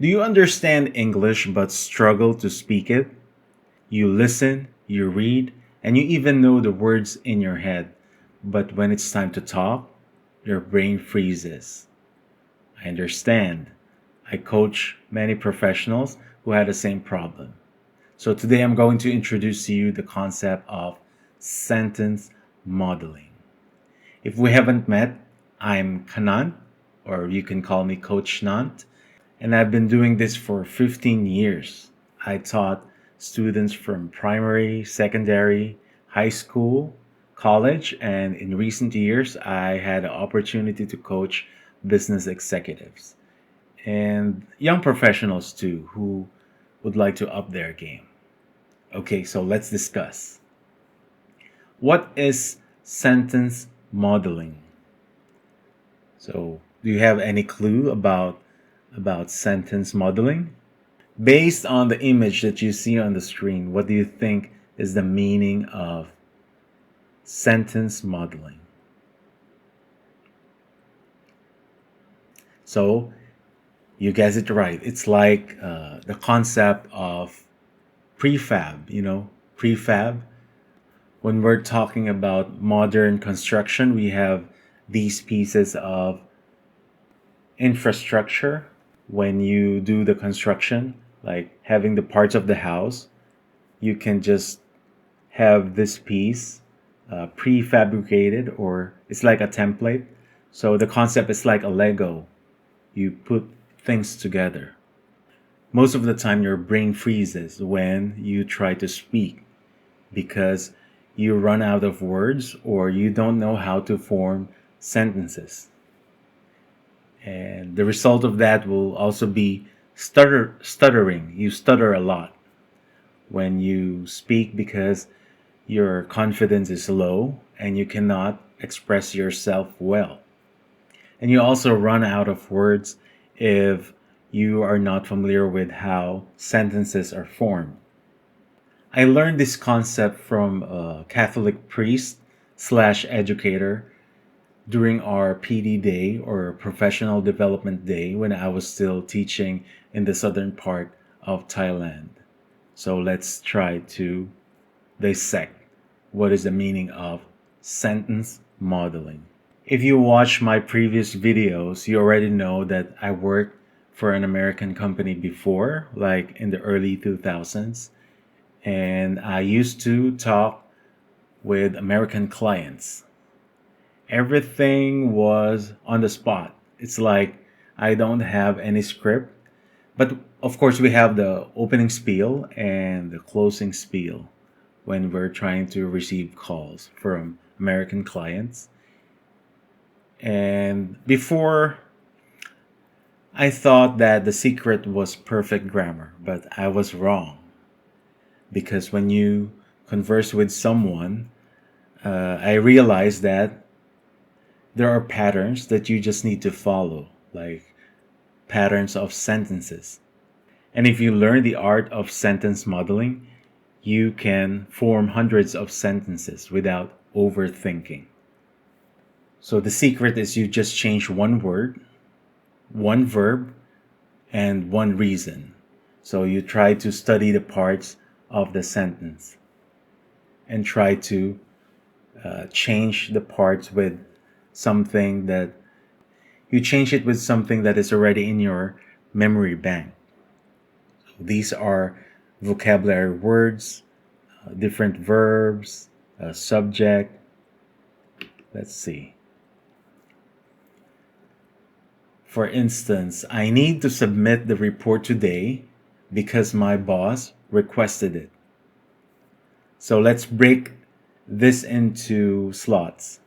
Do you understand English but struggle to speak it? You listen, you read, and you even know the words in your head, but when it's time to talk, your brain freezes. I understand. I coach many professionals who had the same problem. So today I'm going to introduce to you the concept of sentence modeling. If we haven't met, I'm Kanant, or you can call me Coach Nant, and I've been doing this for 15 years. I taught students from primary, secondary, high school, college, and in recent years, I had an opportunity to coach business executives and young professionals too who would like to up their game. Okay, so let's discuss. What is sentence modeling? So, do you have any clue about sentence modeling? Based on the image that you see on the screen, what do you think is the meaning of sentence modeling? So, you guessed it right. It's like the concept of prefab, prefab. When we're talking about modern construction, we have these pieces of infrastructure. When you do the construction, like having the parts of the house, you can just have this piece prefabricated, or it's like a template. So the concept is like a Lego. You put things together. Most of the time, your brain freezes when you try to speak because you run out of words or you don't know how to form sentences. And the result of that will also be stuttering. You stutter a lot when you speak because your confidence is low and you cannot express yourself well. And you also run out of words if you are not familiar with how sentences are formed. I learned this concept from a Catholic priest slash educator during our PD day, or professional development day, when I was still teaching in the southern part of Thailand. So let's try to dissect what is the meaning of sentence modeling. If you watch my previous videos, you already know that I worked for an American company before, like in the early 2000s, and I used to talk with American clients. Everything was on the spot. It's like I don't have any script, but of course we have the opening spiel and the closing spiel when we're trying to receive calls from American clients. And before, I thought that the secret was perfect grammar, but I was wrong. Because when you converse with someone, I realized that there are patterns that you just need to follow, like patterns of sentences. And if you learn the art of sentence modeling, you can form hundreds of sentences without overthinking. So the secret is you just change one word, one verb, and one reason. So you try to study the parts of the sentence and try to change the parts with something that you change it with something that is already in your memory bank. So these are vocabulary words, different verbs, subject. Let's see. For instance, I need to submit the report today because my boss requested it. So let's break this into slots.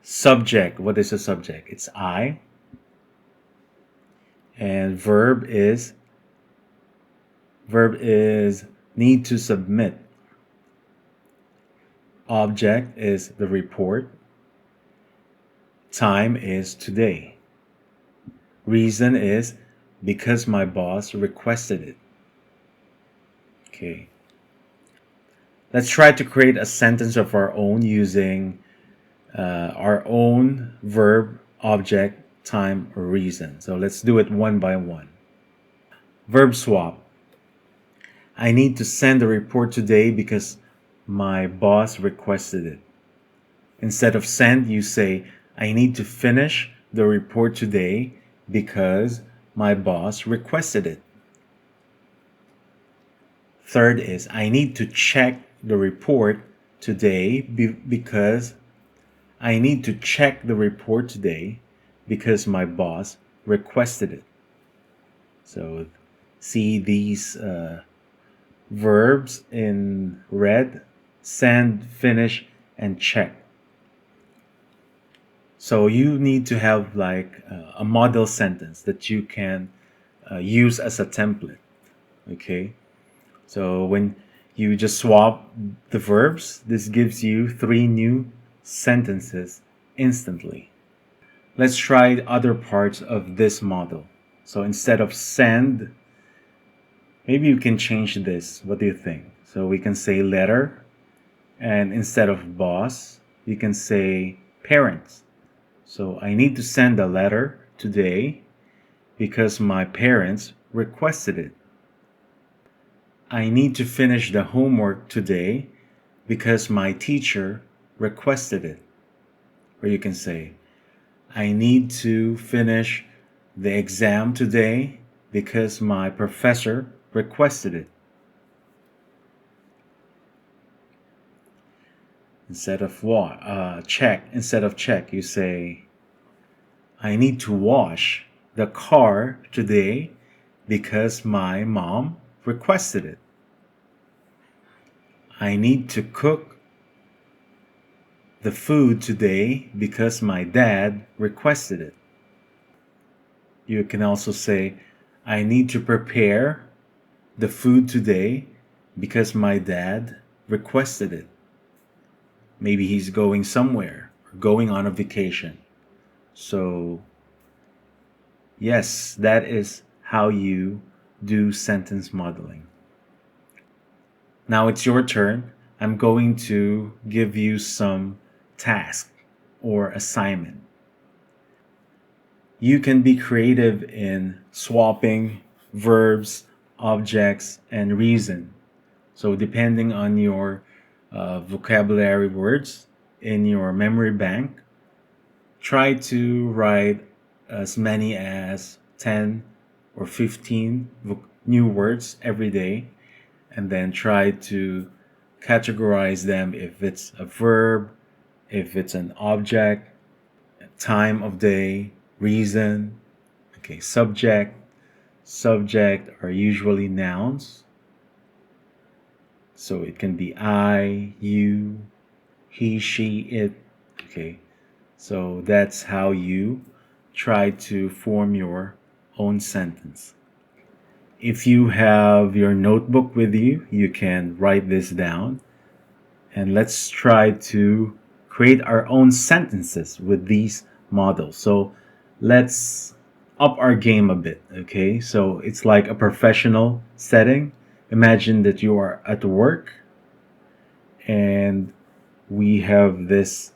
Subject, what is a subject? It's I. And verb is need to submit. Object is the report. Time is today. Reason is because my boss requested it. Okay. Let's try to create a sentence of our own using our own verb, object, time, or reason. So let's do it one by one. Verb swap. I need to send a report today because my boss requested it. Instead of send, you say, I need to finish the report today because my boss requested it. Third is, I need to check the report today because I need to check the report today because my boss requested it. So see these verbs in red: send, finish, and check. So you need to have like a model sentence that you can use as a template. Okay, so when you just swap the verbs, this gives you 3 new sentences instantly. Let's try other parts of this model. So instead of send, maybe you can change this. What do you think? So we can say letter, and instead of boss, you can say parents. So I need to send a letter today because my parents requested it. I need to finish the homework today because my teacher requested it. Or you can say, I need to finish the exam today because my professor requested it. Instead of check, you say, I need to wash the car today because my mom requested it. I need to cook the food today because my dad requested it. You can also say, I need to prepare the food today because my dad requested it. Maybe he's going somewhere or going on a vacation. So, yes, that is how you do sentence modeling. Now it's your turn. I'm going to give you some task or assignment. You can be creative in swapping verbs, objects, and reason. So depending on your vocabulary words in your memory bank, try to write as many as 10 or 15 new words every day, and then try to categorize them if it's a verb, if it's an object, time of day, reason. Okay, subject are usually nouns. So it can be I, you, he, she, it. Okay, so that's how you try to form your own sentence. If you have your notebook with you, you can write this down. And let's try to create our own sentences with these models. So let's up our game a bit, okay? So it's like a professional setting. Imagine that you are at work and we have these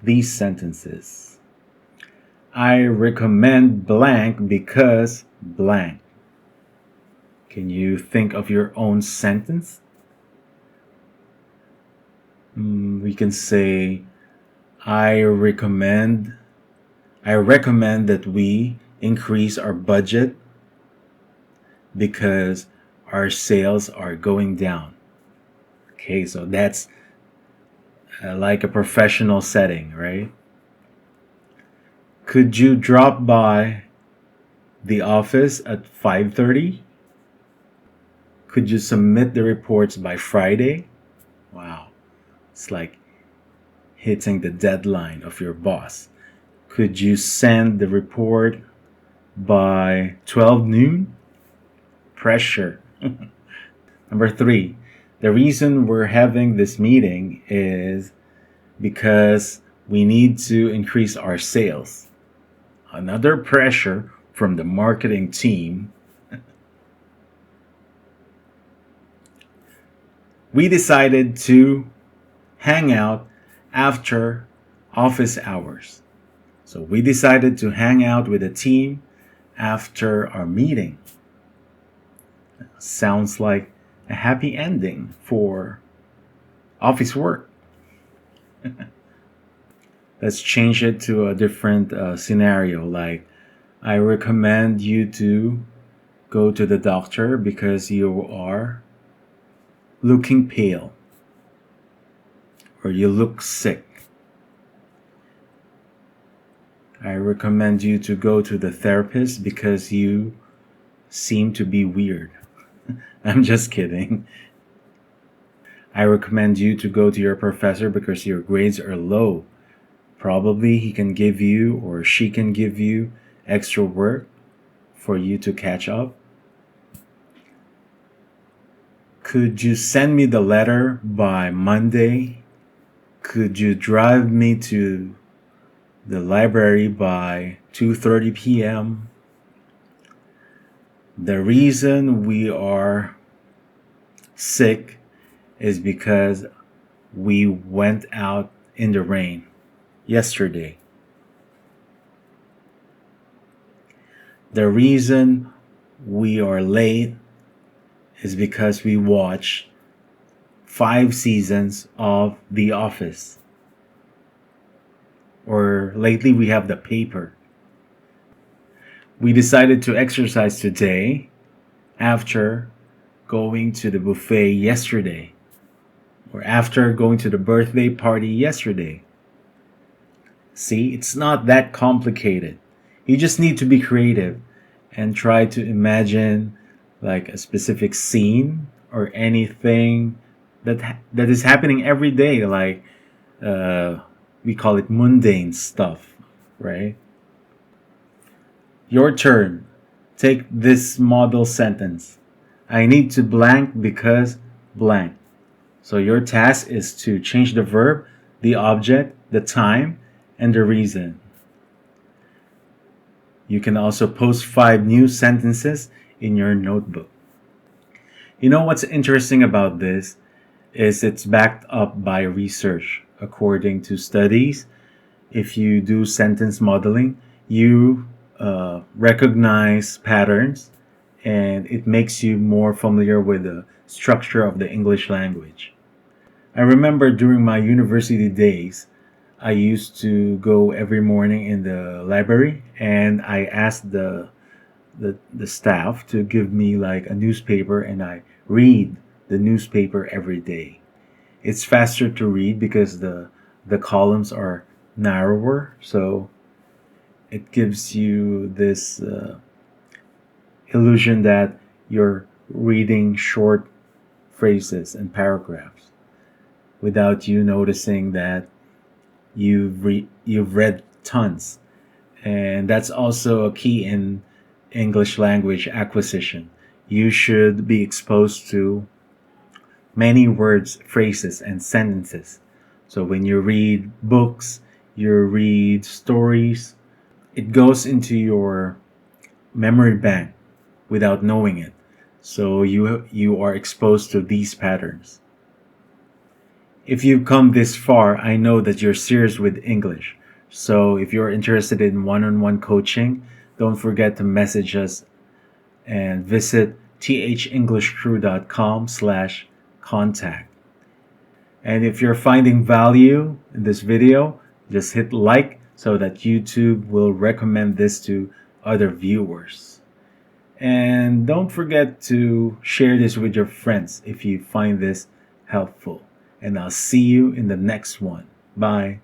sentences. I recommend blank because blank. Can you think of your own sentence? We can say, I recommend that we increase our budget because our sales are going down. Okay, so that's like a professional setting, right? Could you drop by the office at 5:30? Could you submit the reports by Friday? Wow, it's like hitting the deadline of your boss. Could you send the report by 12 noon? Pressure. Number 3, the reason we're having this meeting is because we need to increase our sales. Another pressure from the marketing team. We decided to hang out after office hours. So we decided to hang out with the team after our meeting. Sounds like a happy ending for office work. Let's change it to a different scenario. Like, I recommend you to go to the doctor because you are looking pale or you look sick. I recommend you to go to the therapist because you seem to be weird. I'm just kidding. I recommend you to go to your professor because your grades are low. Probably he can give you or she can give you extra work for you to catch up. Could you send me the letter by Monday? Could you drive me to the library by 2:30 p.m.? The reason we are sick is because we went out in the rain yesterday. The reason we are late is because we watched 5 seasons of The Office. Or lately we have the paper. We decided to exercise today after going to the buffet yesterday, or after going to the birthday party yesterday. See, it's not that complicated. You just need to be creative and try to imagine like a specific scene or anything that is happening every day, like we call it mundane stuff, right? Your turn. Take this model sentence. I need to blank because blank. So your task is to change the verb, the object, the time, and the reason. You can also post 5 new sentences in your notebook. You know what's interesting about this is it's backed up by research. According to studies, if you do sentence modeling, you recognize patterns and it makes you more familiar with the structure of the English language. I remember during my university days, I used to go every morning in the library and I asked the staff to give me like a newspaper and I read the newspaper every day. It's faster to read because the columns are narrower, so it gives you this illusion that you're reading short phrases and paragraphs without you noticing that you've read tons. And that's also a key in English language acquisition. You should be exposed to many words, phrases, and sentences. So when you read books, you read stories, it goes into your memory bank without knowing it. So you are exposed to these patterns. If you've come this far, I know that you're serious with English. So if you're interested in one-on-one coaching, don't forget to message us and visit thenglishcrew.com/contact. And if you're finding value in this video, just hit like so that YouTube will recommend this to other viewers. And don't forget to share this with your friends if you find this helpful. And I'll see you in the next one. Bye.